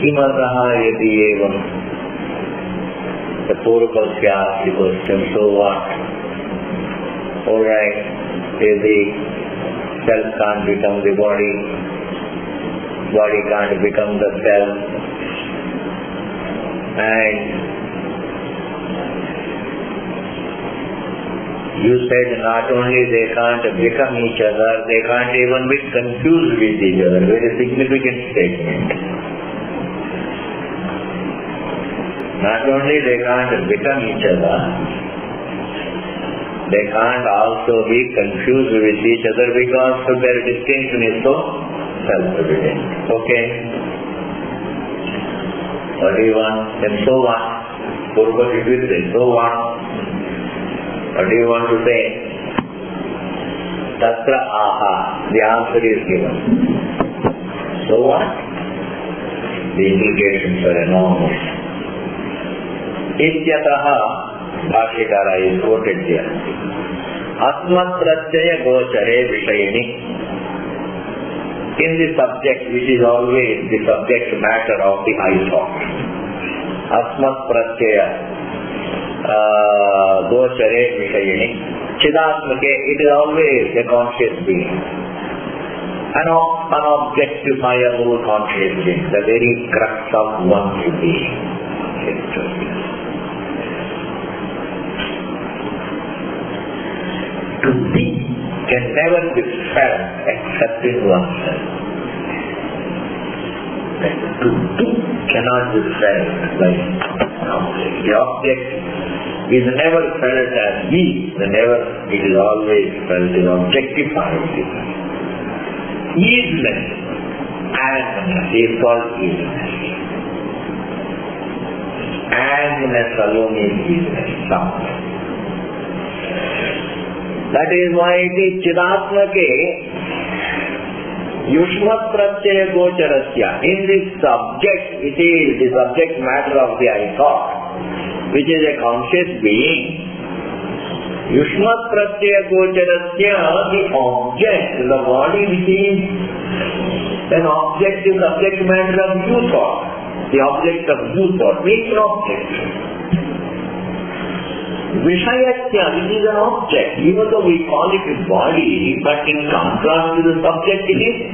Kimatah yadi evam. The Purvapasya asks the question, so what? Alright, if the self can't become the body, body can't become the self, and you said not only they can't become each other, they can't even be confused with each other. Very significant statement. Not only they can't become each other, they can't also be confused with each other because their distinction is so self-evident. Okay? What do you want? Then so what? Purpose is with this. So what? What do you want to say? Tatra aha. The answer is given. So what? The implications are enormous. Ityataha, Bhashyakara is quoted here. Asmat pratyaya gochare vishayini. In the subject, which is always the subject matter of the I thought. Asmat pratyaya gochare vishayini. Chidatmake, it is always a conscious being. An objectifiable conscious being, the very crux of one's being. To be can never be felt except in oneself. To do cannot be felt by an object. The object is never felt as we, it is always felt as objectified. Easiness is called easiness. Easiness alone is easiness. That is why it is Chidatmake Yushmat Pratyaya Gocharasya. In this subject, it is the subject matter of the I thought, which is a conscious being. Yushmat Pratyaya Gocharasya, the object, the body which is an object, is subject matter of you thought. The object of you thought means an object. Vishayatya, which is an object, even though we call it a body, but in contrast to the subject, it is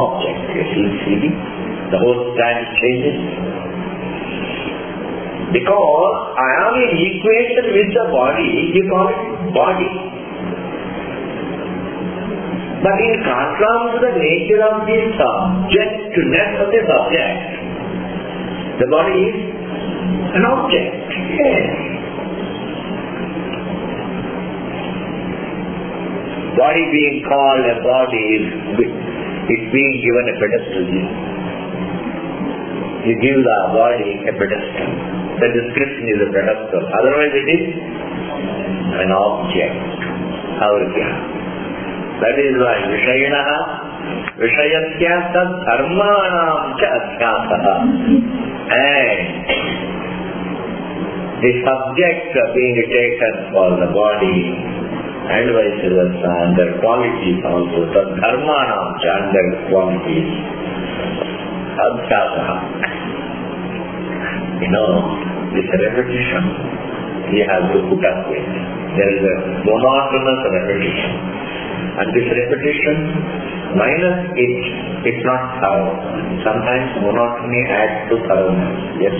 object. You see, the whole stand changes. Because I am in equation with the body, you call it body. But in contrast to the nature of the subjectness of the subject, the body is an object. Yes. Body being called a body is being given a pedestal. You give the body a pedestal. The description is a pedestal. Otherwise it is an object. That is why Vishayanaha, Vishayatya tad dharmanam cha adhyataha. And the subject being taken for the body and vice versa, and their qualities also, the dharmanam and their qualities, adhyataha. This repetition you have to put up with. There is a monotonous repetition. And this repetition, minus it's not thorough. Sometimes monotony adds to thoroughness. Yes.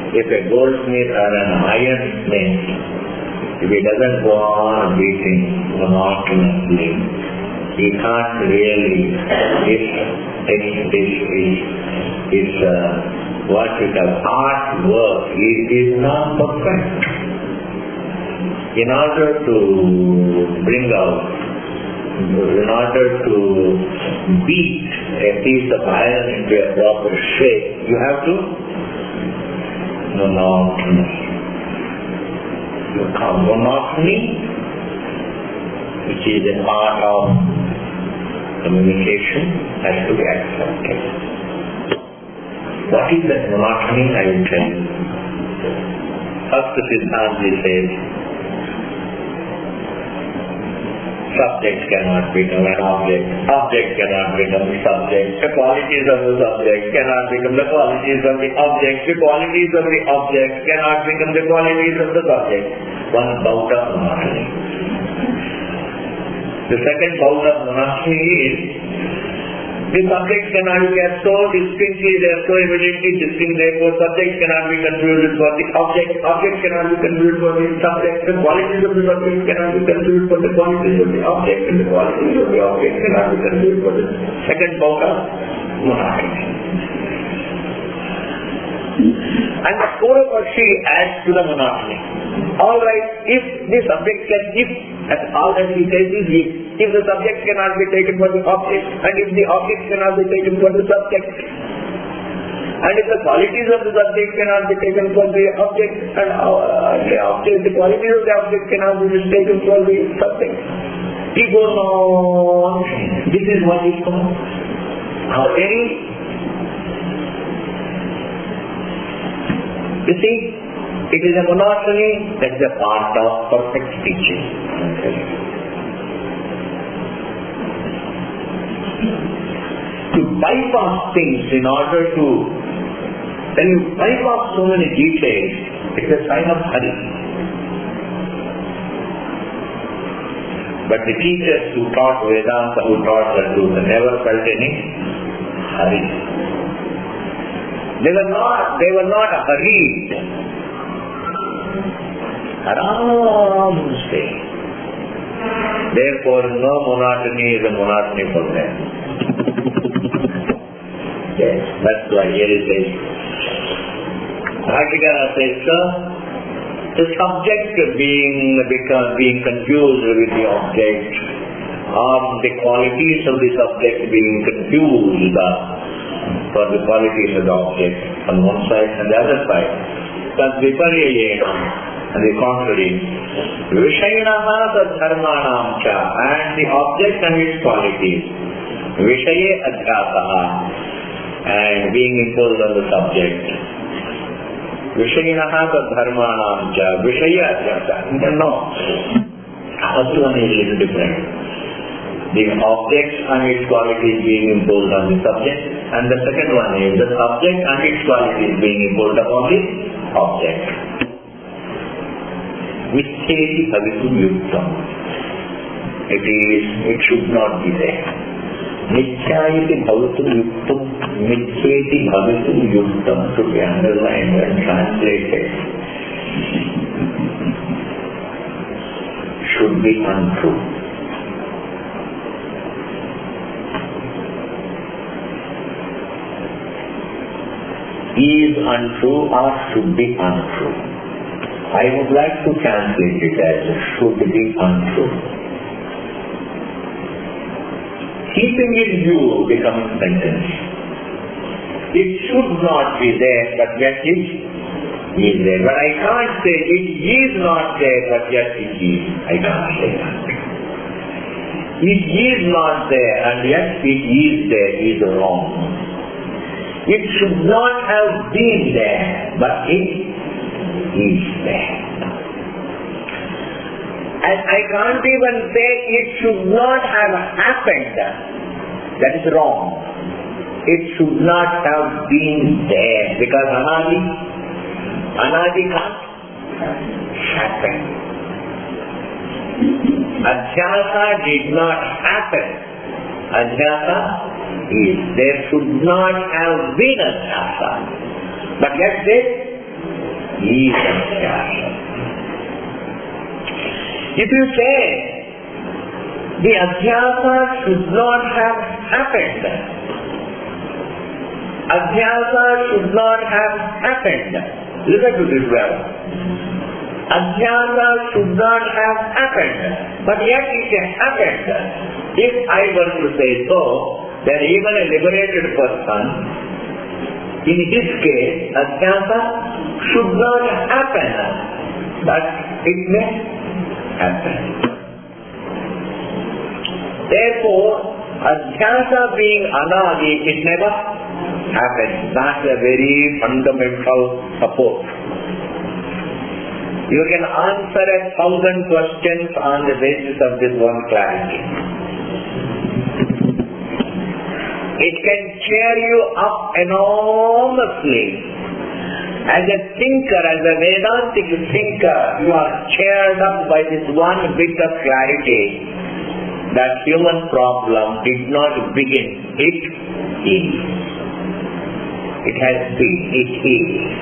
If a goldsmith or an ironsmith, if he doesn't go on beating monotonously, he can't really, his what we call artwork is not perfect. In order to bring out, in order to beat a piece of iron into a proper shape, you have to monotony. Monotony, which is a part of communication, has to be accepted. What is that monotony? I will tell you. First, Siddhanta says, subject cannot become an object. Object cannot become subject. The qualities of the subject cannot become the qualities of the object. The qualities of the object cannot become the qualities of the subject. One bout of monotony. The second bout of monotony is the subjects cannot be kept so distinctly, they are so evidently distinct, therefore subjects cannot be contributed for the object, object cannot be contributed for the subject, the qualities of the subject cannot be contributed for the qualities of the object, and the qualities of the object cannot be contributed for the second bout of monotony. And the Puravashi adds to the monotony. Alright, if the subject can give, and all that he says is if the subject cannot be taken for the object, and if the object cannot be taken for the subject, and if the qualities of the subject cannot be taken for the object, and the qualities of the object cannot be mistaken for the subject, he goes on. This is what is called you see, it is a monotony that is a part of perfect teaching. To bypass things in order to, when you bypass so many details, it's a sign of hurry. But the teachers who taught Vedanta, who taught the truth, never felt any hurry. They were not hurried. Aramse. Therefore, no monotony is a monotony for them. Yes, that's why here it says. Bhagavad says, the subject being confused with the object, or the qualities of the subject being confused for the qualities of the object on one side and the other side. That's viparyayena, and the contrary. Vishayanaha tadharmanam cha, and the object and its qualities. Vishaye adhyataha, and being imposed on the subject. Vishayanaha tadharmanam cha, Vishaye adhyataha. No. First one is a little different. The object and its qualities being imposed on the subject, and the second one is the subject and its qualities being imposed upon the object. Mityeti bhavitum yuktam. It should not be there. Mityeti bhavitum yuktam, mityeti bhavitum yuktam should be underlined and translated. Should be untrue. Is untrue or should be untrue. I would like to translate it as should be untrue. Keeping in view becomes sentence. It should not be there, but yet it is there. But I can't say it is not there, but yet it is. I can't say that. It is not there, and yet it is there is wrong. It should not have been there, but it is there. And I can't even say it should not have happened. That is wrong. It should not have been there, because anadi can't happen. Adhyasa did not happen. Adhyasa is. There should not have been adhyasa. But yet there is adhyasa. If you say the adhyasa should not have happened, adhyasa should not have happened. Listen to this well. Adhyasa should not have happened, but yet it happened. If I were to say so, then even a liberated person, in his case, adhyasa should not happen, but it may happen. Therefore, adhyasa being anadi, it never happens. That's a very fundamental support. You can answer 1,000 questions on the basis of this one clarity. It can cheer you up enormously. As a thinker, as a Vedantic thinker, you are cheered up by this one bit of clarity that human problem did not begin. It is. It has been. It is.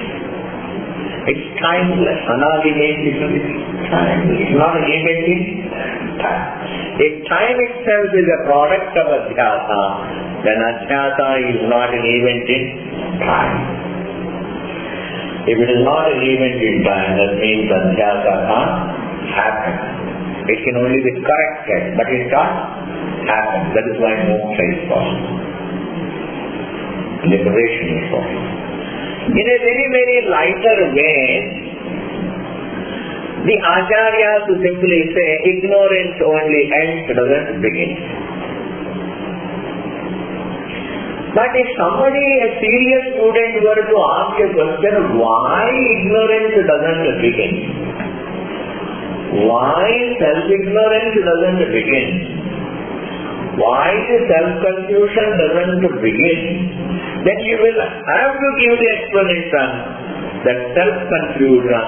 It's timeless. Anagimate timeless. It's not an event in time. If time itself is a product of Adhyasa, then Adhyasa is not an event in time. If it is not an event in time, that means Adhyasa can't happen. It can only be corrected, but it can't happen. That is why moksha is possible. Liberation is possible. In a very, very lighter vein, the Acharyas who simply say ignorance only ends, doesn't begin. But if somebody, a serious student, were to ask a question, why ignorance doesn't begin? Why self-ignorance doesn't begin? Why self-confusion doesn't begin? Then you will have to give the explanation that self-confusion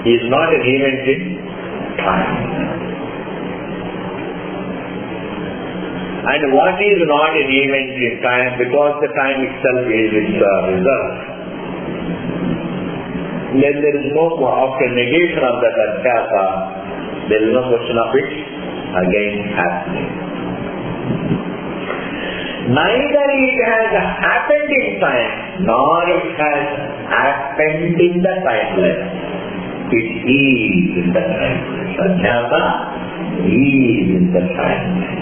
is not an event in time. And what is not an event in time? Because the time itself is its result. Then there is no, after negation of that Adhyasa, there is no question of it again happening. Neither it has happened in time, nor it has happened in the timeless. It is in the timeless. Adhyasa is in the timeless.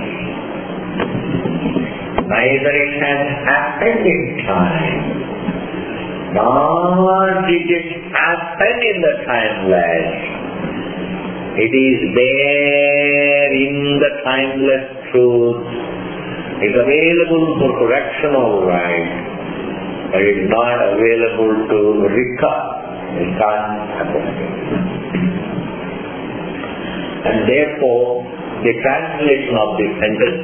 Neither it has happened in time, nor did it happen in the timeless. It is there in the timeless truth. It is available for correction, all right, but it is not available to recover. It can't happen. And therefore, the translation of this sentence,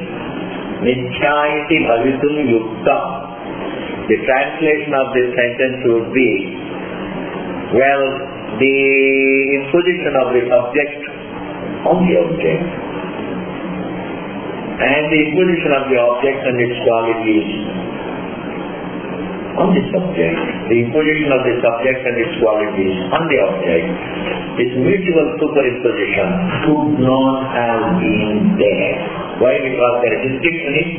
Mithya iti bhavitum yukta, the translation of this sentence would be, well, the imposition of the subject on the object, and the imposition of the object and its qualities on the subject, the imposition of the subject and its qualities on the object, this mutual superimposition could not have been there. Why? Because their distinction is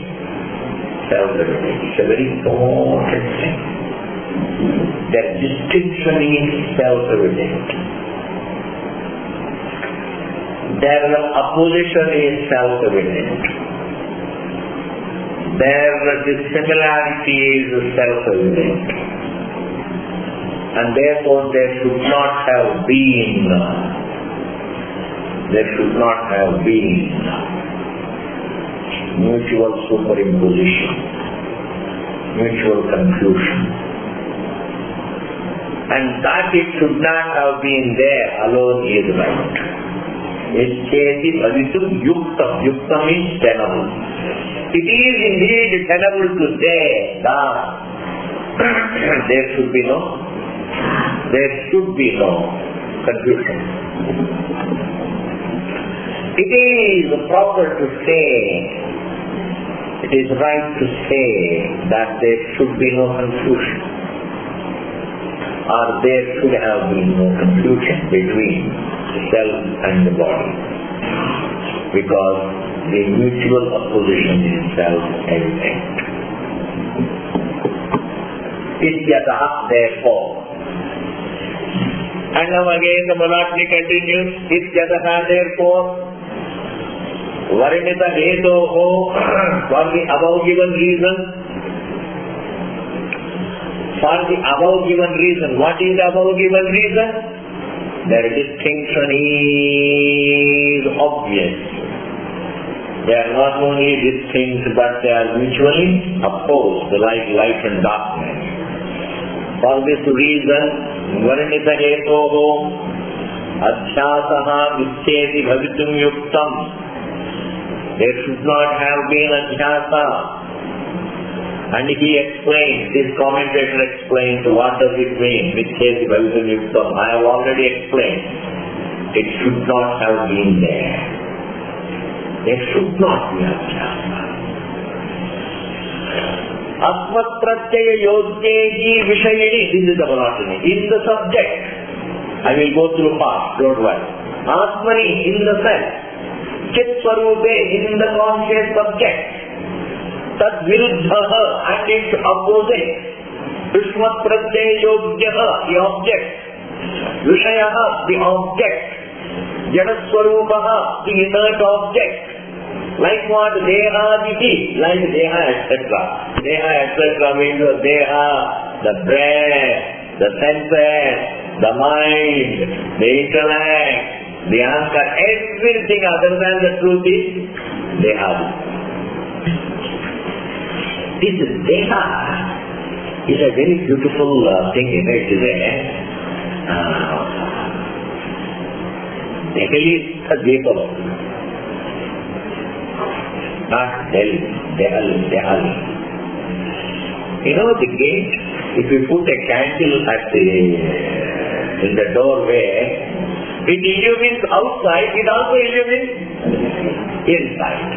self-evident. It's a very important thing. Their distinction is self-evident. Their opposition is self-evident. Their dissimilarity is self-evident. And therefore there should not have been mutual superimposition, mutual confusion. And that it should not have been there alone is right. Ischeti bhavitum yuktam. Yuktam means tenable. It is indeed tenable to say that there should be no confusion. It is proper to say, it is right to say that there should be no confusion, or there should have been no confusion between the self and the body, because the mutual opposition is self-evident. Ityatah, therefore. And now again the monotony continues. Ityatah, therefore. Varinita hetoho, for the above given reason. For the above given reason. What is the above given reason? Their distinction is obvious. They are not only distinct, but they are mutually opposed, like light and darkness. For this reason, Varinita hetoho, Adhyasaha vicheti bhavitum yuktam. There should not have been adhyasa. And he explains, this commentator explains what does it mean, vicheti bhavitum yuktam. I have already explained. It should not have been there. There should not be adhyasa. Asmat pratyaya yodhyehi vishayini. This is the monotony. In the subject. I will go through fast, don't worry. Atmani, in the self. Chit swarupe, in the conscious subject. Tad viruddhaha, and its opposite. Vishmat pratyaya yodhyaha, the object. Vishayaha, the object. Jadaswarupaha, the inert object. Like what? Deha-diti, like Deha, etc. Deha, etc. means the Deha, the breath, the senses, the mind, the intellect, the ankar, everything other than the truth is Deha-diti. This Deha is a very beautiful thing in it, isn't it? Delhi is a Depava. Not Delhi. You know the gate, if you put a candle in the doorway, it illumines outside, it also illumines inside.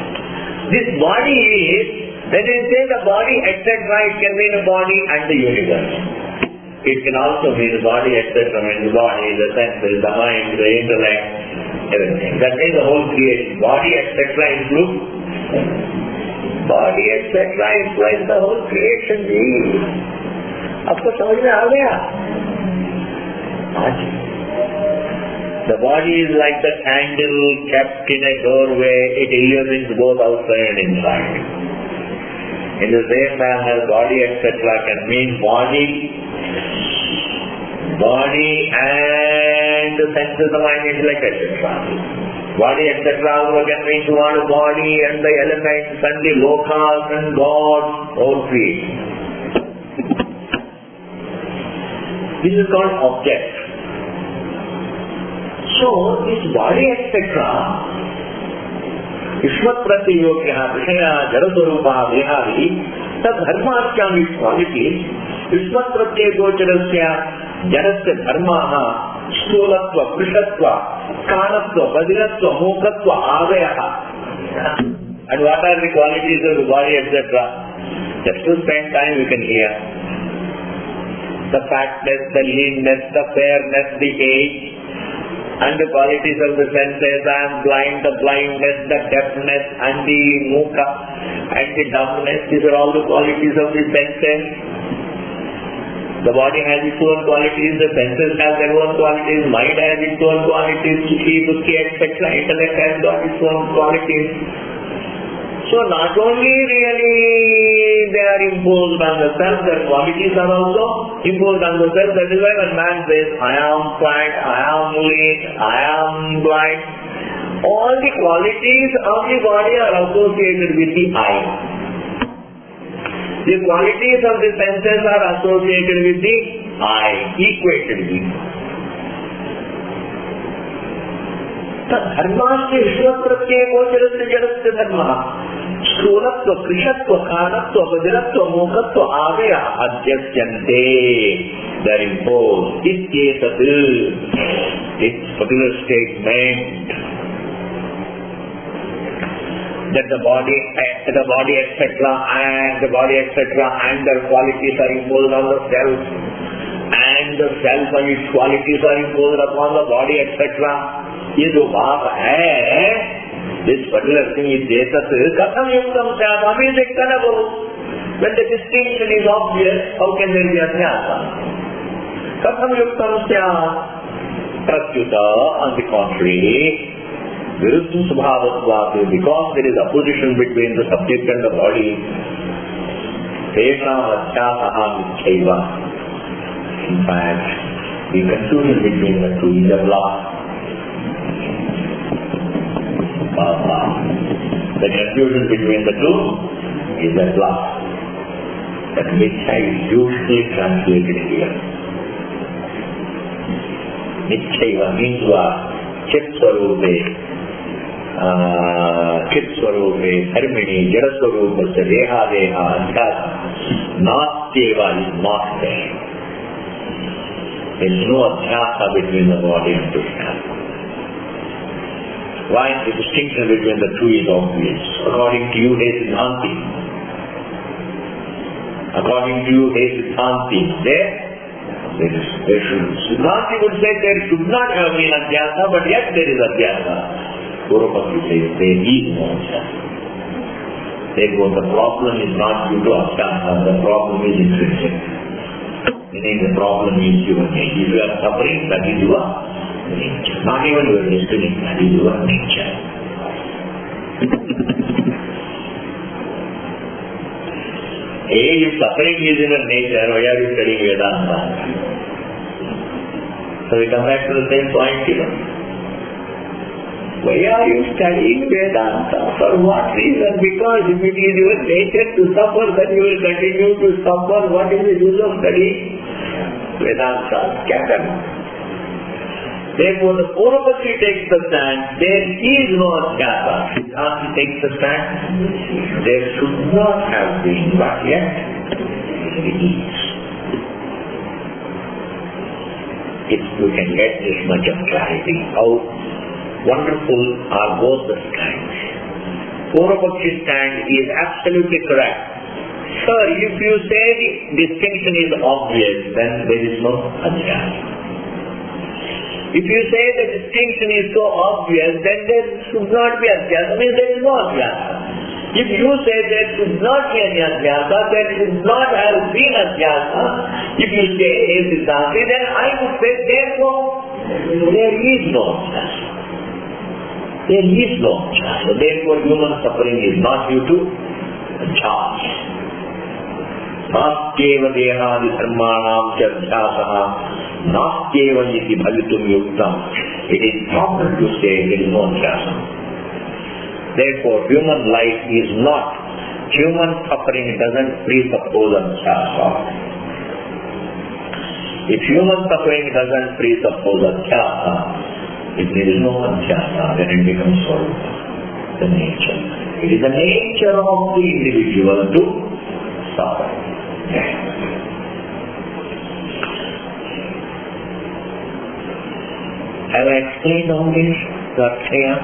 This body is, when you say the body, etc., it can mean the body and the universe. It can also mean the body, etc., means the body, the senses, the mind, the intellect, everything. That means the whole creation. Body, etc., includes body, etc., implies the whole creation. आपको समझ में आ गया? The body is like the candle kept in a doorway. It illumines both outside and inside. In the same manner, body, etc., can mean body and the senses, the mind, intellect, etc. Body, etc. also can mean one body and the elements and the lokas and gods, all creation. This is called object. So, this body, etc. Ishvat pratyayogya vishaya jadaswarupa vihavi tad dharmasyam qualities Ishvat pratyagocarasya jadasya dharmaha stholatva, krishatva, kanatva, badiratva, mokhatva, avayaha. And what are the qualities of the body, etc.? Just to spend time we can hear. The fatness, the leanness, the fairness, the age, and the qualities of the senses. I am blind, the blindness, the deafness, and the mukha, and the dumbness. These are all the qualities of the senses. The body has its own qualities, the senses have their own qualities, mind has its own qualities, sukhi, dukhi, etc. Intellect has got its own qualities. So not only really they are imposed on the self, their qualities are also imposed on the self. That is why when man says, I am fat, I am lean, I am blind, all the qualities of the body are associated with the I. The qualities of the senses are associated with the I, equated. Dharmasya ishvat pratyayogacharasya jadasya dharma stholatva, krishatva, kanatva, badiratva, mokhatva, avaya adhyasyante. They are imposed. This particular statement that the body, etc., and their qualities are imposed on the self, and the self and its qualities are imposed upon the body, etc. ये जो बात है, this particular thing is जेतत कथम युक्तम स्यात्. अभी देखता ना वो, when the distinction is obvious, how can there be अध्यासा? कथम युक्तम स्यात्? प्रत्युत, on the contrary, viruddha svabhatvat, because there is opposition between the subject and the body, tesham adhyasaha michaiva. In fact, the confusion between the two is a block. The confusion between the two is a block. That which is usually translated here. Nityaiva means what? Chitswarupe, Chitswarupe, Dharmini, Jaraswarupasya, Deha Deha, Adhyasa. Nastyeva is not there. There is no adhyasa between the body and Krishna. Why? The distinction between the two is obvious. According to you, there is Siddhanti. According to you, there is Siddhanti. There should. Siddhanti would say there should not have been adhyasa, but yet there is adhyasa. Purvapakshi says there is no adhyasa. Therefore, the problem is not due to adhyasa, the problem is intrinsic. Meaning the problem is your nature. If you are suffering, that is your nature. Not even your destiny, that is your nature. If suffering is in your nature, why are you studying Vedanta? So we come back to the same point here. Why are you studying Vedanta? For what reason? Because if it is your nature to suffer, then you will continue to suffer. What is the use of studying Vedanta? Scatter. Therefore, the Purvapakshi takes the stand, there is no adhyasa. Siddhanti takes the stand, there should not have been, but yet it is. If you can get this much of clarity, how wonderful are both the stands. Purvapakshi stand is absolutely correct. Sir, if you say the distinction is obvious, then there is no adhyasa. If you say the distinction is so obvious, then there should not be adhyasa, means there is no adhyasa. If you say there should not be any adhyasa, there should not have been adhyasa. If you say a Siddhanti, then I would say therefore there is no adhyasa. There is no adhyasa. Therefore human suffering is not due to adhyasa. Nastyeva dehadi dharmanam cha adhyasaha nastyeva iti bhalitum yuktam. It is proper to say there is no adhyasa. Therefore, human life is not, human suffering doesn't presuppose adhyasa. If human suffering doesn't presuppose adhyasa, if there is no adhyasa, then it becomes swarupa, the nature. It is the nature of the individual to suffer. Have I explained all this? Got clear?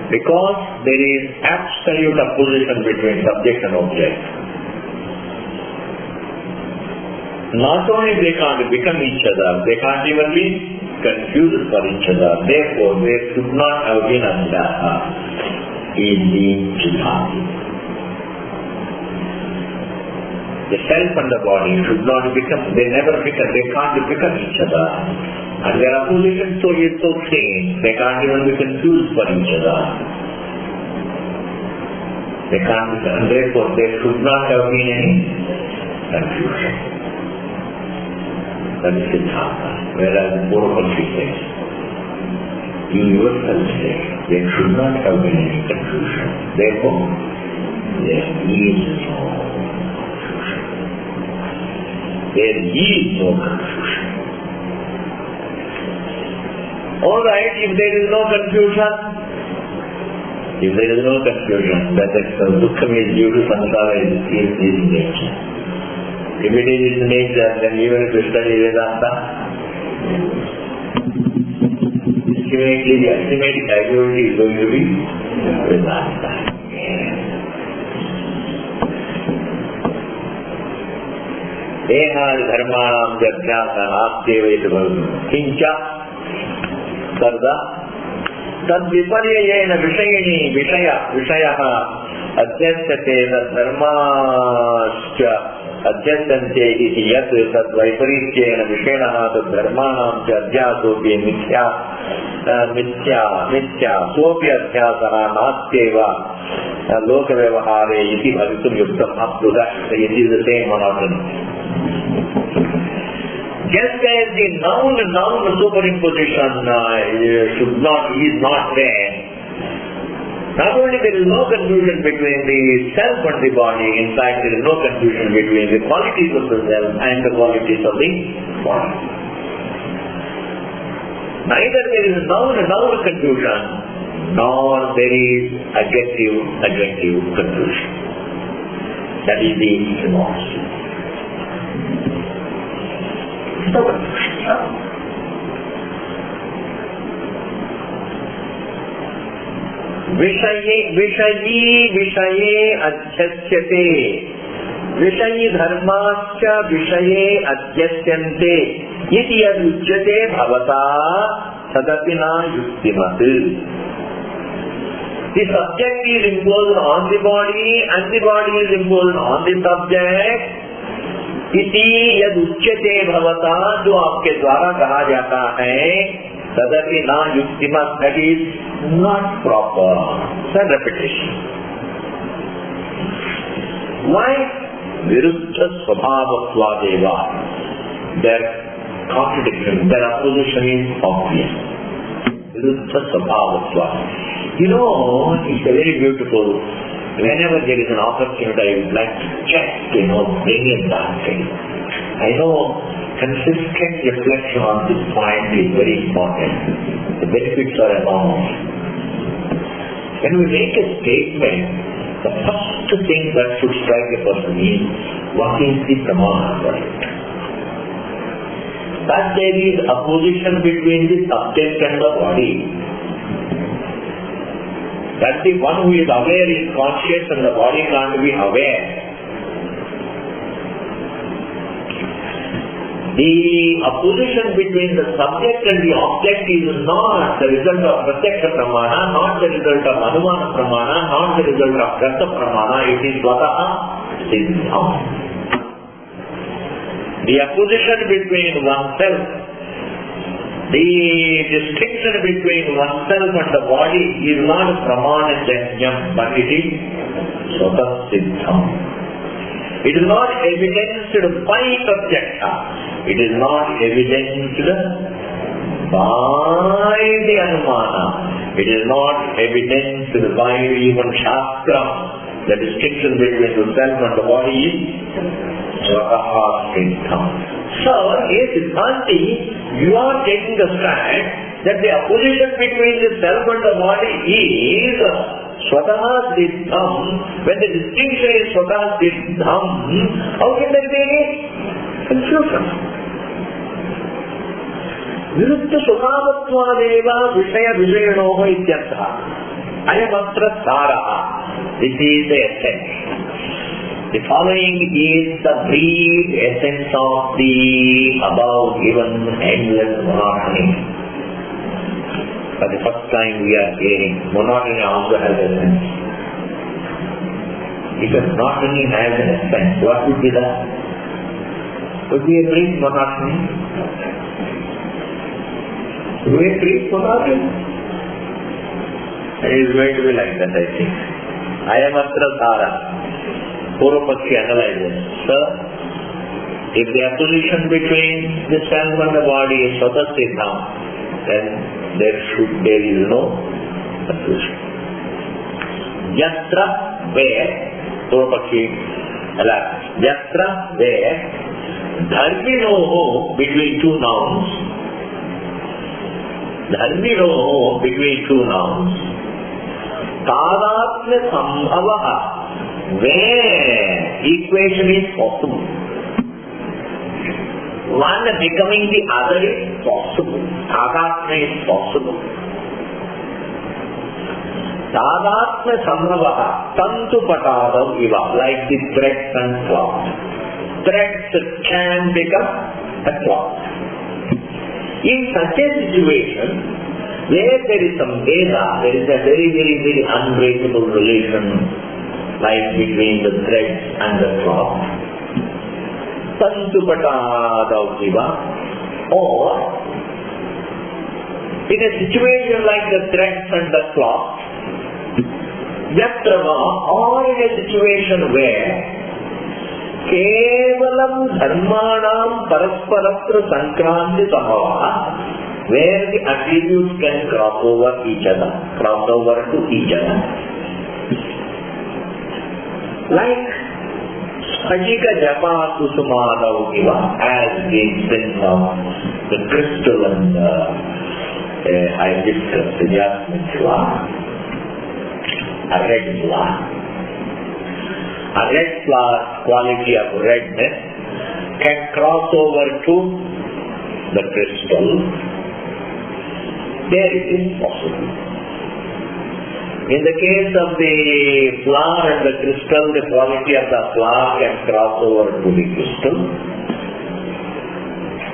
Because there is absolute opposition between subject and object. Not only they can't become each other, they can't even be confused for each other. Therefore, there should not have been adhyasa in the Siddhanti. The self and the body should not become, they never become, they can't become each other. And their opposition so is so strange, they can't even be confused for each other. They can't be, and therefore there should not have been any confusion. That is Siddhanta. Whereas Purvapakshi says, you yourself say, there should not have been any confusion. Therefore, there is no confusion. There is no confusion. Alright, if there is no confusion, that the dukkha is due to samsara is nature. If it is his nature, then even if you study Vedanta, ultimately the ultimate casualty is going to be Vedanta. Deha dharmanam jadhyasa nastyeva iti bhavatum. Kincha sarda tad viparyayena vishayini vishayaha adhyasate tad dharmascha adhyasante iti yat tad vaiparyayena vishayanaha tad dharmanam jadhyasopi mithya sopi adhyasaha nastyeva loka vyavahare iti bhavitum yuktam. Up to that, it is the same monotony. Just as the noun superimposition is not there, not only there is no confusion between the self and the body, in fact there is no confusion between the qualities of the self and the qualities of the body. Neither there is noun confusion, nor there is adjective confusion. That is the philosophy. No confusion. विषये अध्यस्यते विषयी धर्माश्च विषये अध्यस्यन्ते इति यदुच्यते भवता तदपि न युक्तिमत्. The subject is imposed on the body and the body is imposed on the subject. इति यदुच्यते भवता, जो आपके द्वारा कहा जाता है, तदपि न युक्तिमत्, that is not proper. It's a repetition. Why? Viruddha svabhavattvadeva. Their contradiction, their opposition is obvious. Viruddha svabhavattvadeva. You know, it's very beautiful. Whenever there is an opportunity, I would like to just, bring in that thing. I know consistent reflection on this point is very important. The benefits are enormous. When we make a statement, the first thing that should strike a person is, what is the pramana for it? That there is opposition between the subject and the body. That the one who is aware is conscious and the body can't be aware. The opposition between the subject and the object is not the result of pratyaksha pramana, not the result of anumana pramana, not the result of rasa pramana, it is svataha siddham. The opposition between oneself, the distinction between oneself and the body is not pramana janyam, but it is svataha siddham. It is not evidenced by pratyaksha. It is not evidenced by the anumana. It is not evidenced by even shastra. The distinction between the self and the body is svataha siddham. So, here Siddhanti, you are taking the stand that the opposition between the self and the body is svataha siddham. When the distinction is svataha siddham, how can there be any confusion? Viruddha svabhavattvadeva vishaya vishayanoho ityartha. Ayamatra saraha. This is the essence. The following is the brief essence of the above given endless monotony. For the first time we are hearing monotony also has essence. If monotony has an essence, what would be that? Would be a brief monotony? Would be a brief monotony? It is going to be like that, I think. Ayamatra Sara. Purvapakshi analyzes. Sir, if the opposition between the self and the body is svataha siddham, then there is no confusion. Yatra, where, Purvapakshi elaborates. Yatra, where, dharminoho, between two nouns, dharminoho, between two nouns, tadatmya sambhavaha, where equation is possible. One becoming the other is possible. Tadatmya is possible. Tadatmya sambhavaha, tantu patadav iva, like the threads and cloth. Threads can become a cloth. In such a situation, where there is some veda, there is a very, very, very unbreakable relation like between the threads and the cloth. Tantu patadav iva, or in a situation like the threads and the cloth, yatrava, or in a situation where kevalam dharmanam parasparatra sankranti samava, where the attributes can cross over to each other. Like Spajika Japa Kusumadav Iva, as the sense of the crystal and a hibiscus, a jasmine flower, a red flower. A red flower, quality of redness, can cross over to the crystal. There it is possible. In the case of the flower and the crystal, the quality of the flower can cross over to the crystal.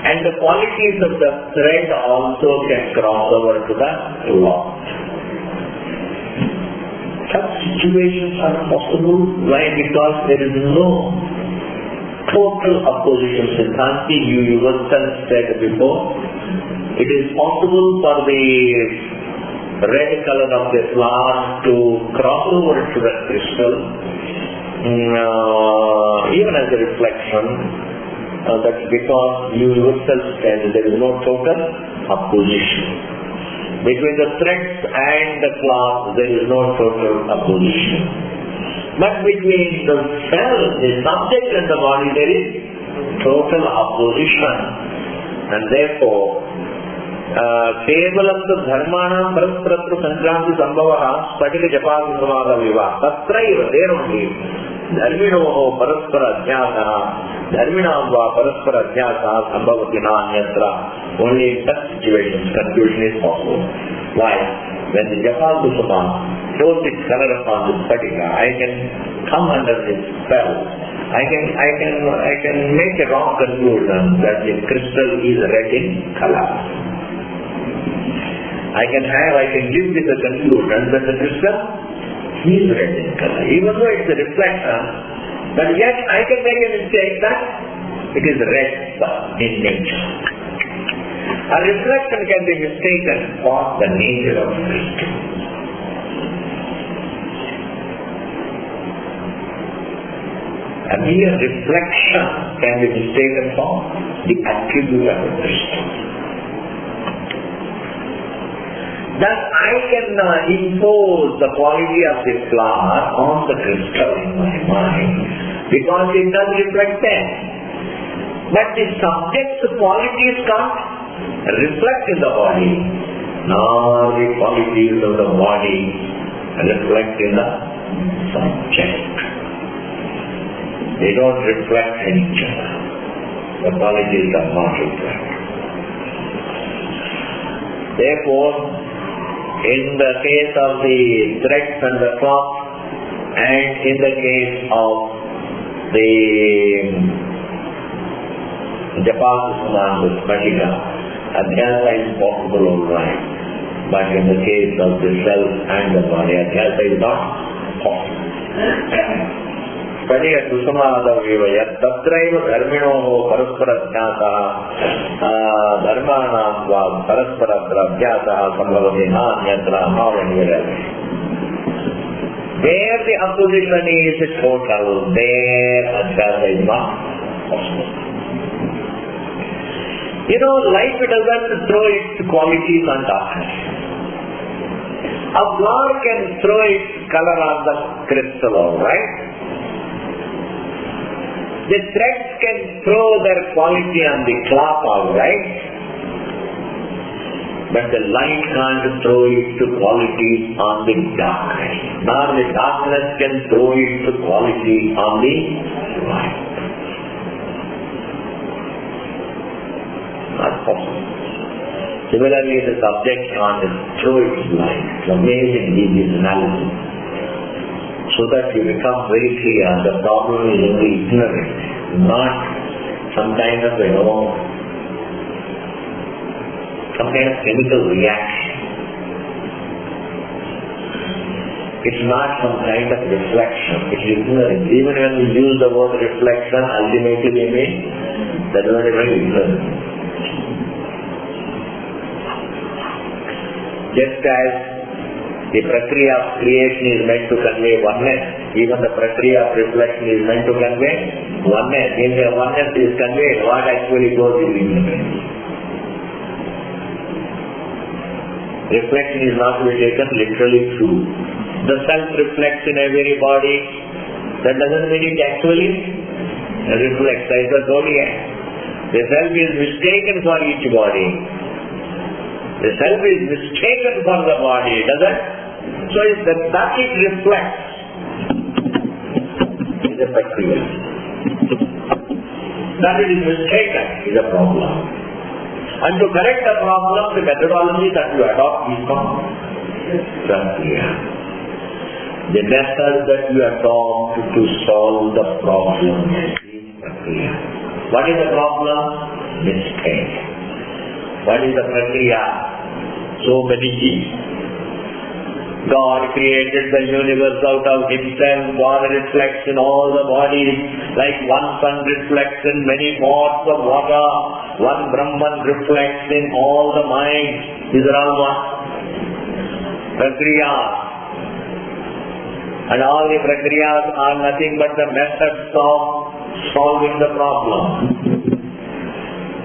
And the qualities of the thread also can cross over to the cloth. Such situations are possible. Why? Because there is no total opposition. Siddhanti, you yourself said before, it is possible for the red color of the flower to cross over to the crystal, even as a reflection. That's because you yourself said there is no total opposition. Between the threads and the cloth, there is no total opposition. But between the cell, the subject and the body, there is total opposition. And therefore, केवलं तु धर्माणां परस्परत्र संक्रांति संभवः स्फटिक जपाकुसुमाद विवाह तत्रैव देर only धर्मिणोः परस्पर अध्यासः धर्मिणां वा परस्पर अध्यासः संभवति नान्यत्र. Only in such situations confusion is possible. Why? When the japakusuma shows its color upon the spatika, I can come under its spell. I can make a wrong conclusion that the crystal is red in color. I can live with the conclusion that the crystal is red in color. Even though it's a reflection, but yet I can make a mistake that it is red in nature. A reflection can be mistaken for the nature of crystal. A mere reflection can be mistaken for the attribute of a crystal. Thus, I can impose the quality of the flower on the crystal in my mind because it does reflect them. But the subject's qualities can't reflect in the body, nor the qualities of the body reflect in the subject. They don't reflect in each other. The qualities does not reflect. Therefore, in the case of the threads and the cloth, and in the case of the japakusuma and the spatika, adhyasa is possible alright. But in the case of the self and the body, adhyasa is not possible. Spatika kusumadaviva yat tatraiva dharminoho paraspara adhyasa dharmanam va paraspara adhyasa sambhavati nanyatra nor anywhere else. Where the opposition is total, there adhyasa is not possible. You know, life doesn't throw its qualities on darkness. A flower can throw its color on the crystal, alright? The threads can throw their quality on the cloth, alright? But the light can't throw its quality on the darkness. Nor the darkness can throw its quality on the light. Not possible. Similarly, the subject can't throw its light. It's amazing in this analysis. So that you become very clear the problem is only ignorance, not some kind of, some kind of chemical reaction. It's not some kind of reflection, it's ignorance. Even when we use the word reflection, ultimately we mean that is not even ignorance. Just as the prakriya of creation is meant to convey oneness, even the prakriya of reflection is meant to convey oneness. If the oneness is conveyed, what actually goes is ignorance. Reflection is not to be taken literally true. The self reflects in every body. That doesn't mean it actually reflects. As the zodiac. The self is mistaken for each body. The self is mistaken for the body, doesn't? So that it reflects is a prakriya. That it is mistaken is a problem. And to correct the problem, the methodology that you adopt is called prakriya. The method that you adopt to solve the problem is prakriya. What is the problem? Mistake. What is the prakriya? So many things. God created the universe out of Himself. God reflects in all the bodies like one sun reflects in many pots of water. One Brahman reflects in all the minds. These are all what? Prakriyas. And all the prakriyas are nothing but the methods of solving the problem.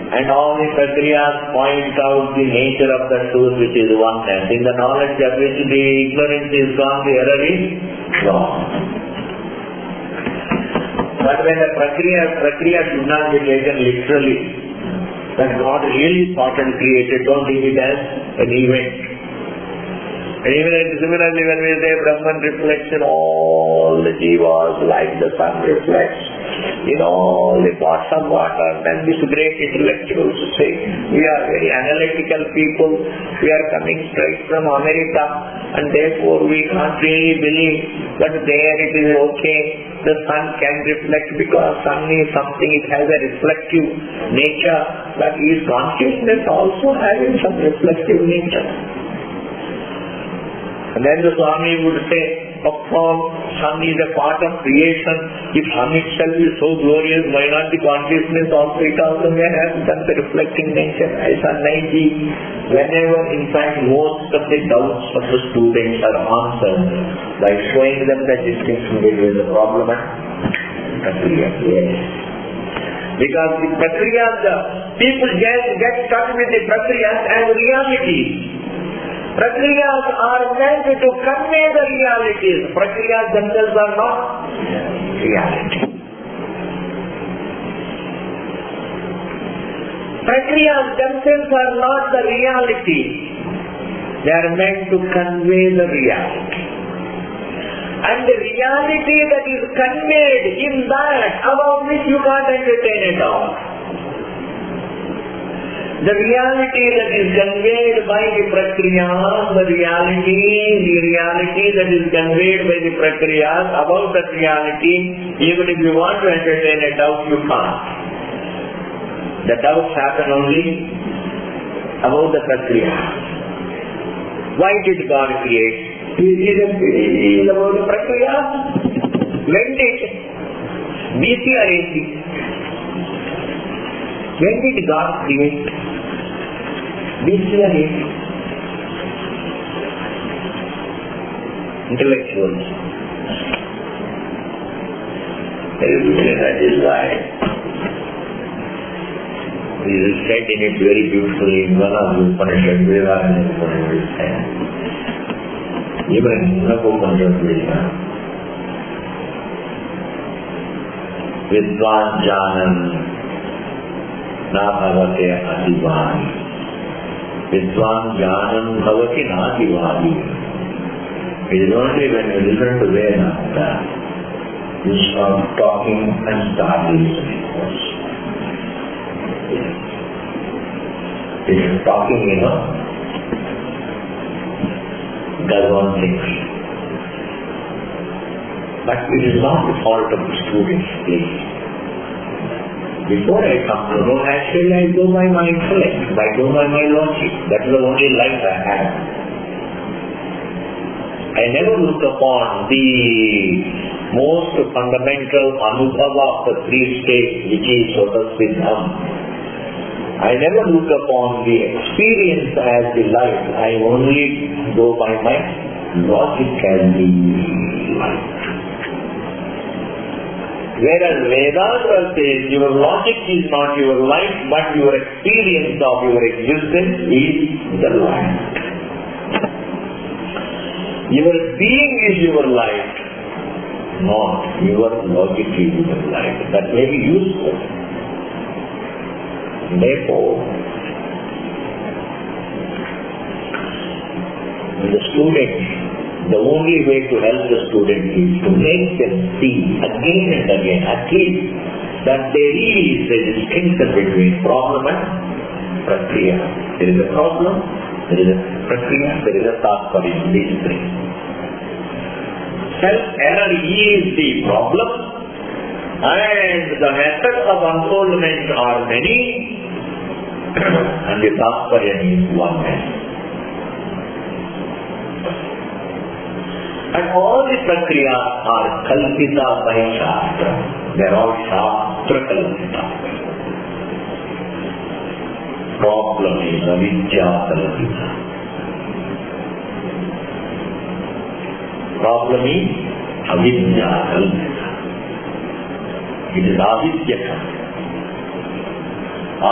And all the prakriyas point out the nature of the truth, which is oneness. In the knowledge of which the ignorance is gone, the error is gone. But when the prakriya should not be taken literally, that God really thought and created, don't think it as an event. And even similarly, when we say Brahman reflects in all the jivas like the sun reflects in all the pots of water, then these great intellectuals say, we are very analytical people, we are coming straight from America, and therefore we can't really believe, but there it is okay, the sun can reflect because sun is something, it has a reflective nature, but is consciousness also having some reflective nature? And then the Swami would say, of course, sun is a part of creation. If sun itself is so glorious, why not the consciousness also? It also may have some reflecting nature. Aisa nahi ji. Whenever, in fact, most of the doubts of the students are answered by showing them the distinction between the problem and prakriya. Yes. Because the prakriya, the people get stuck with the prakriyas as realities. Prakriyas are meant to convey the realities. Prakriyas themselves are not reality. Prakriyas themselves are not the reality. They are meant to convey the reality. And the reality that is conveyed in that, about which you can't entertain at all. The reality that is conveyed by the prakriyas, the reality that is conveyed by the prakriyas, about that reality, even if you want to entertain a doubt, you can't. The doubts happen only about the prakriyas. Why did God create? It is about the prakriyas. When did BC or AC? When did God create? BC or AC? Intellectuals. That is why he is said in it very beautifully in one of the Upanishads, Vedanta Upanishad. Even in Upanishad, Vidvan Janam Na Bhavate Adivani. Vidvan Janam Bhavati Na Adivani. It is only when you listen to Vedanta, you stop talking and start listening. It is talking, does one thing. But it is not the fault of the students, please. Before I come to know, actually I go by my intellect, I go by my logic. That is the only life I have. I never look upon the most fundamental anubhava of the three states, which is Swatasvidham. I never look upon the experience as the life. I only go by my logic as the life. Whereas Vedanta says your logic is not your life, but your experience of your existence is the life. Your being is your life, not your logic is your life. That may be useful. Therefore, And the student, the only way to help the student is to make them see again and again, at least, that there is a distinction between problem and prakriya. There is a problem, there is a prakriya, there is a tathparya, these three. Self-error is the problem, and the methods of unfoldment are many, and the tathparya is oneness. And all the prakriyas are kalpita by Shastra. They are all Shastra kalpita. Problem is avidya kalpita. Problem is avidya kalpita. It is avidyaka,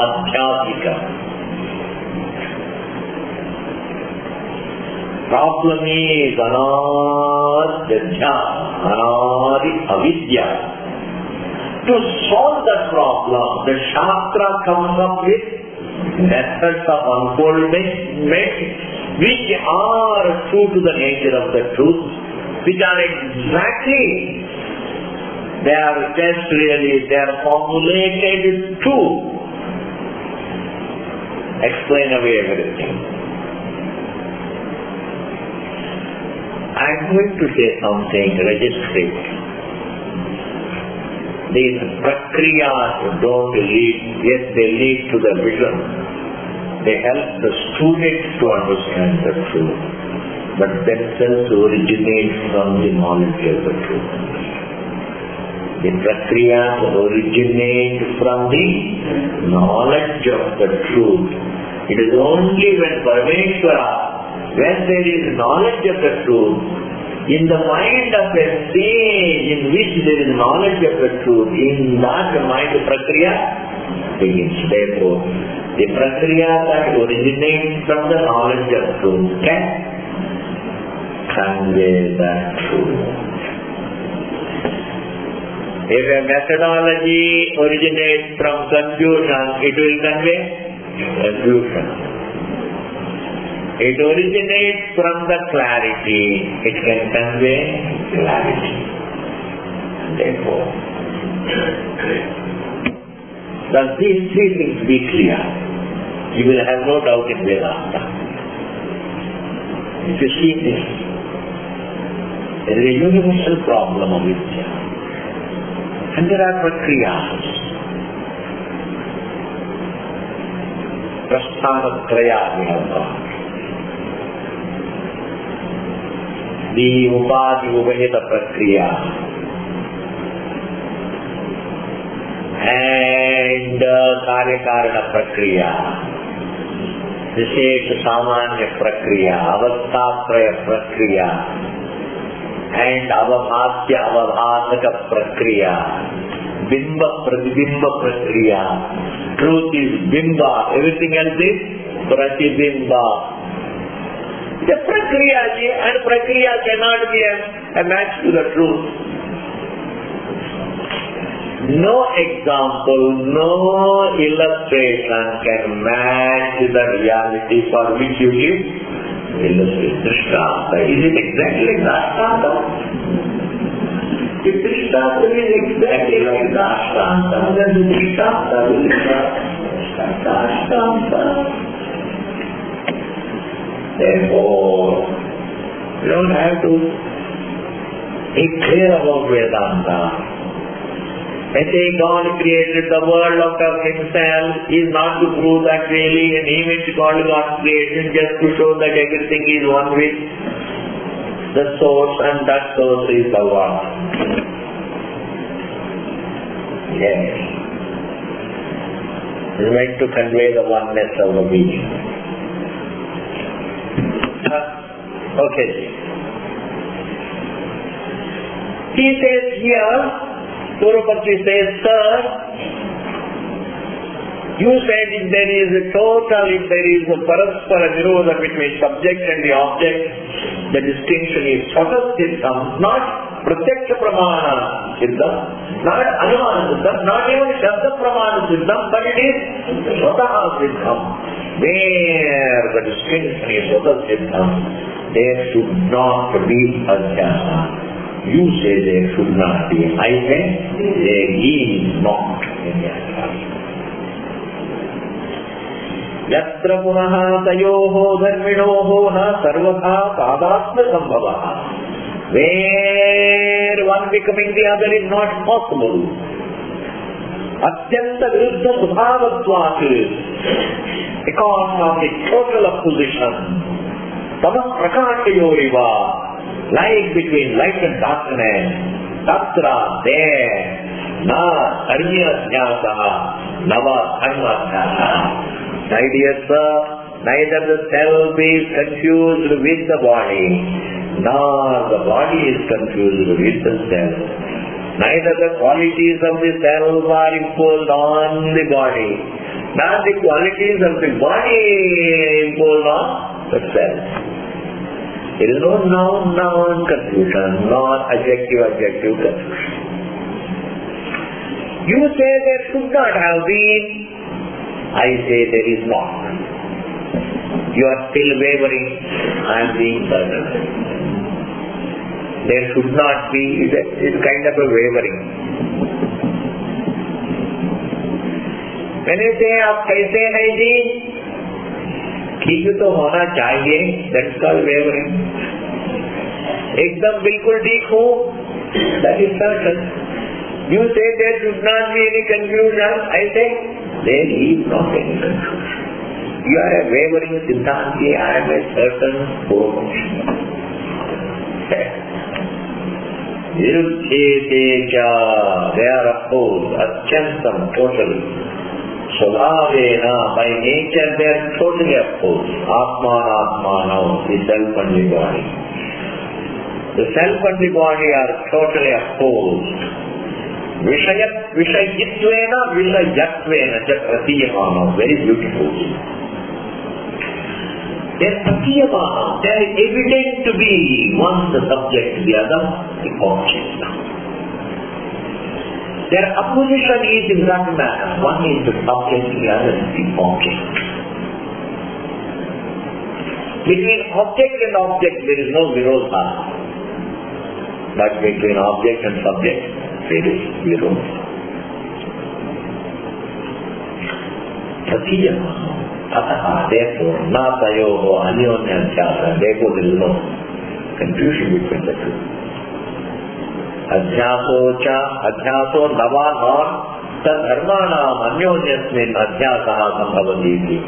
adhyasika. Problem is anadya, anadi avidya. To solve that problem, the Shastra comes up with methods of unfoldment which are true to the nature of the truth, which are exactly, they are formulated to explain away everything. I am going to say something, register it. These prakriyas don't lead, yes, they lead to the vision. They help the student to understand the truth, but themselves originate from the knowledge of the truth. The prakriyas originate from the knowledge of the truth. It is only when Parameshwara, when there is knowledge of the truth, in the mind of a sage in which there is knowledge of the truth, in that mind the prakriya begins. Therefore, the prakriya that originates from the knowledge of truth can convey that truth. If a methodology originates from confusion, it will convey confusion. It originates from the clarity, it can convey clarity. Therefore, thus these three things be clear, you will have no doubt in Vedanta. If you see this, there is a universal problem of Vidya. And there are prakriyas. Prasthanatraya we have got. The Upadi Upahita Prakriya and Karyakarana Prakriya, Vishesha Samanya Prakriya, Avastatraya Prakriya, and Avabhasya Avabhasaka Prakriya, Bimba Pratibimba Prakriya. Truth is Bimba, everything else is Pratibimba. The prakriya and prakriya cannot be a match to the truth. No example, no illustration can match the reality for which you give illustration. Drishtanta. Is it exactly like Dashtanta? If Drishtanta is exactly like Dashtanta, then the Drishtanta will be Dashtanta. Therefore, you don't have to be clear about Vedanta. And saying God created the world out of Himself is not to prove that really an image called God's creation, just to show that everything is one with the source, and that source is the one. Yes. It's meant to convey the oneness of the being. Okay. He says here, Purvapakshi says, sir, you said if there is a paraspara virodha between subject and the object, the distinction is swata siddham, not pratyaksha pramana siddham, not anumana siddham, not even shabda pramana siddham, but it is swataha siddham. Where the distinction is swata siddham, there should not be adhyasa. You say there should not be. I say there is not any adhyasa. Yatra punaha tayoho dharminoho na sarvabha tadatma sambhavaha. Where one becoming the other is not possible. Atyanta viruddha subhavatvat, because of the total opposition. Tamas prakashayoriva, like between light and darkness. Tatra, there, na dharmya jnataha, nava dharma jnataha. My dear sir, neither the self is confused with the body, nor the body is confused with the self. Neither the qualities of the self are imposed on the body, nor the qualities of the body imposed on the self. There is no noun confusion, nor adjective confusion. You say there should not have been. I say there is not. You are still wavering. I am being certain. There should not be. It's kind of a wavering. When you say आप कैसे हैं जी, ठीक तो होना चाहिए. That's called wavering. एकदम बिल्कुल ठीक हूँ. That is certain. You say there should not be any confusion. I say there is not any confusion. You are a wavering Siddhanti, I am a certain Purusha. Viruddhetecha, they are opposed, Atyantam, totally. Svabhavena, by nature they are totally opposed. Atmanatmano, the self and the body. The self and the body are totally opposed. Vishayitvena, Vishayatvena, Pratiyamana, very beautiful. They are Pratiyamana, they are evident to be one the subject, the other the object. Their opposition is in that manner. One is the subject, the other is the object. Between object and object there is no virodha. But between object and subject there is virodha. Pratiyamana. Therefore, na tayoho anyonyadhyasa. Therefore there is no confusion between the two. Adhyaso nava nor tad dharmanam anyonyasmin adhyasaha sambhavati.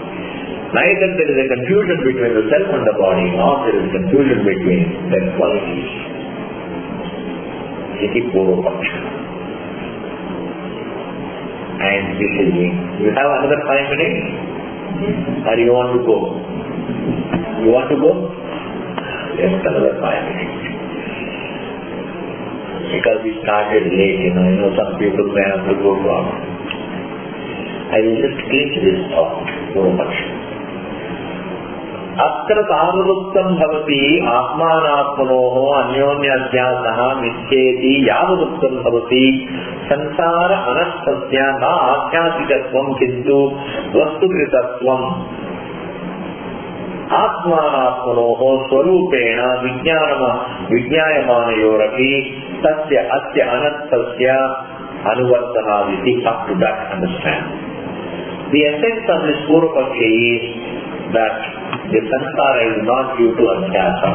Neither there is a confusion between the self and the body, nor there is confusion between their qualities. Iti Purvapaksha. And this is me. You have another 5 minutes? Or you want to go? You want to go? Just another 5 minutes. Because we started late, some people may have to go to our. I will just clinch this thought so much. Atra tavaruktam bhavati atmanatmanoho anyonyadhyasaha mityeti yavaruktam bhavati sansara anastasya na adhyasikatvam kintu vastukritatvam atmanatmanoho swarupena vijnayamanayorapi tasya asya anastasya anuvartanaviti. Up to that, understand. The essence of this Purvapaksha is that the sansara is not due to adhyasa.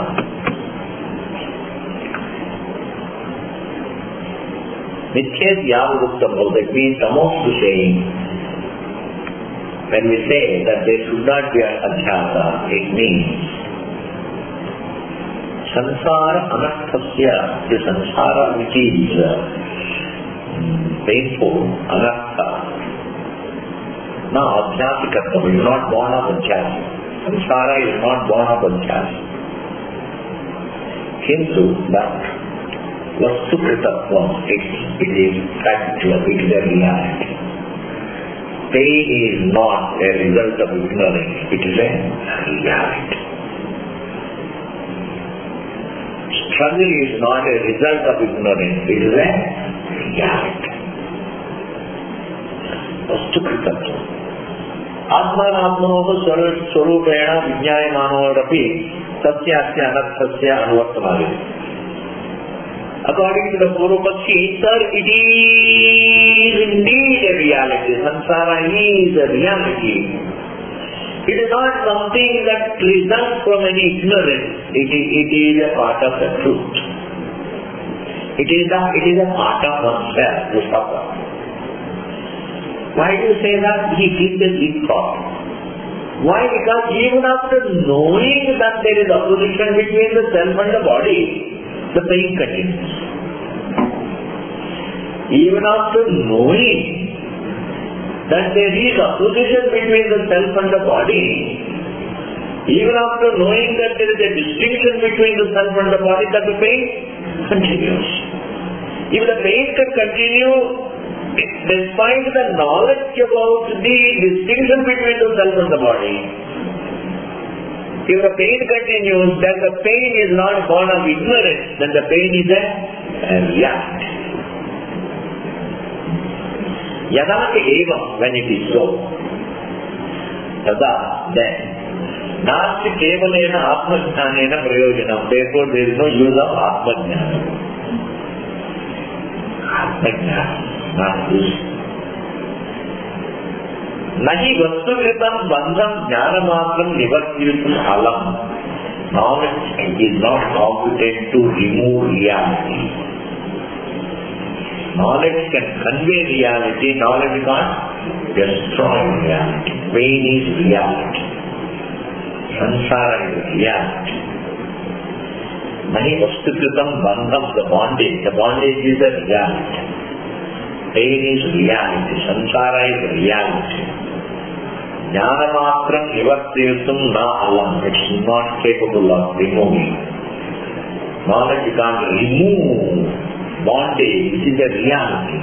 Mithyet yavuruktam, that means almost to saying, when we say that there should not be an adhyasa, it means sansara anarthasya, the sansara which is painful, anartha. Now adhyasikatvam is not born of adhyasa. Samsara is not born of adhyasa. Kintu, but vastukritatvam, it is factual, it is a reality. Pain is not a result of ignorance, it is a reality. Struggle is not a result of ignorance, it is a reality. Vastukritatvam. Atmanatmanoho swarupena vijnayamanorapi Satya Asya Anarthasya Anuvartamagati. According to the Purvapakshi, sir, it is indeed a reality. Samsara is a reality. It is not something that results from any ignorance. It is a part of the truth. It is a part of oneself to suffer. Why do you say that? He gives a deep thought. Why? Because even after knowing that there is opposition between the self and the body, the pain continues. Even after knowing that there is opposition between the self and the body, even after knowing that there is a distinction between the self and the body, that the pain continues. If the pain can continue despite the knowledge about the distinction between the self and the body, if the pain continues, then the pain is not born of ignorance, then the pain is a reality. Yadaka eva, when it is so, tada, then, nasti kevalena atmajnanena prayojanam, therefore there is no use of atmajnana. Atmajnana, not use. Nahi vastukritam bandham jnanamatram nivartyitum alam. Knowledge is not competent to remove reality. Knowledge can convey reality, knowledge can't destroy reality. Pain is reality. Samsara is reality. Nahi vastukritam bandham, the bondage is a reality. Pain is reality. Samsara is reality. Jnanamatram nivartyitum na alam. It's not capable of removing. Knowledge can't remove bondage, which is a reality.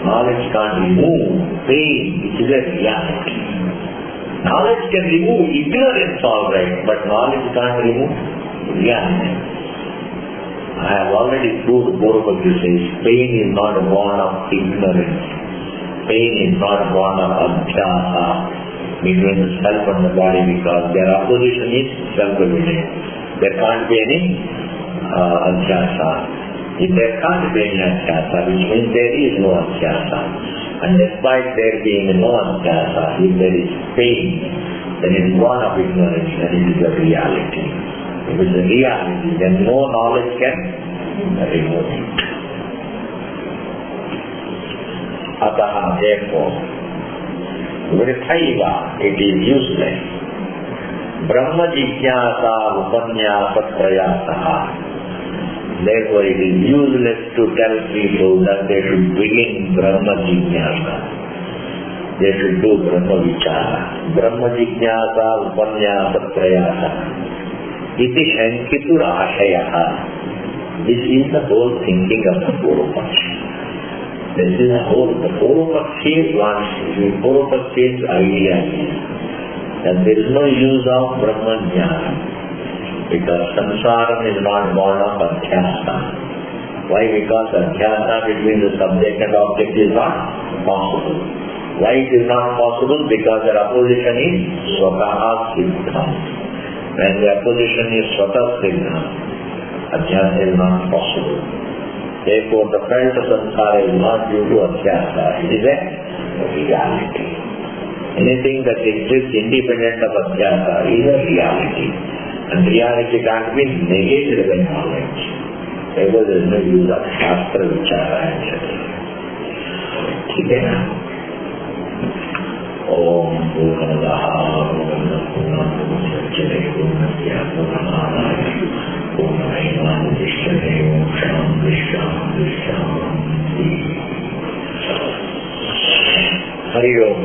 Knowledge can't remove pain, which is a reality. Knowledge can remove ignorance, all right, but knowledge can't remove reality. I have already proved Purvapakshi says pain is not born of ignorance. Pain is not born of adhyasa, between the self and the body, because their opposition is self-evident. There can't be any adhyasa. If there can't be any adhyasa, which means there is no adhyasa. And despite there being no adhyasa, if there is pain, then it is born of ignorance, and it is a reality. If it is a reality, then no knowledge can remove it. Ataha, therefore, vrithaiva, it is useless. Brahma jigyasa upanyasa prayasaha. Therefore, it is useless to tell people that they should begin Brahma Jignasa. They should do Brahma Vichara. Brahma Jignasa Upanyasa Prayasa. Iti Shankitur Ashayaha. This is the whole thinking of the Purvapakshi. This is the whole. The Purvapaksh's idea is that there is no use of Brahma Jnana. Because samsara is not born of adhyasa. Why? Because adhyasa between the subject and object is not possible. Why it is not possible? Because their opposition is swataha siddha. When the opposition is swataha siddha, adhyasa is not possible. Therefore, the felt samsara is not due to adhyasa. It is a reality. Anything that exists independent of adhyasa is a reality. And reality can't be negated by knowledge. Therefore, there is no use of Shastra, Vichara, etc. Okay? Om Purnadaha Purnamudachyate Purnasya Purnamādaya Purnamaivanutishyate Om Shanti Shanti Shanti. Hari Om.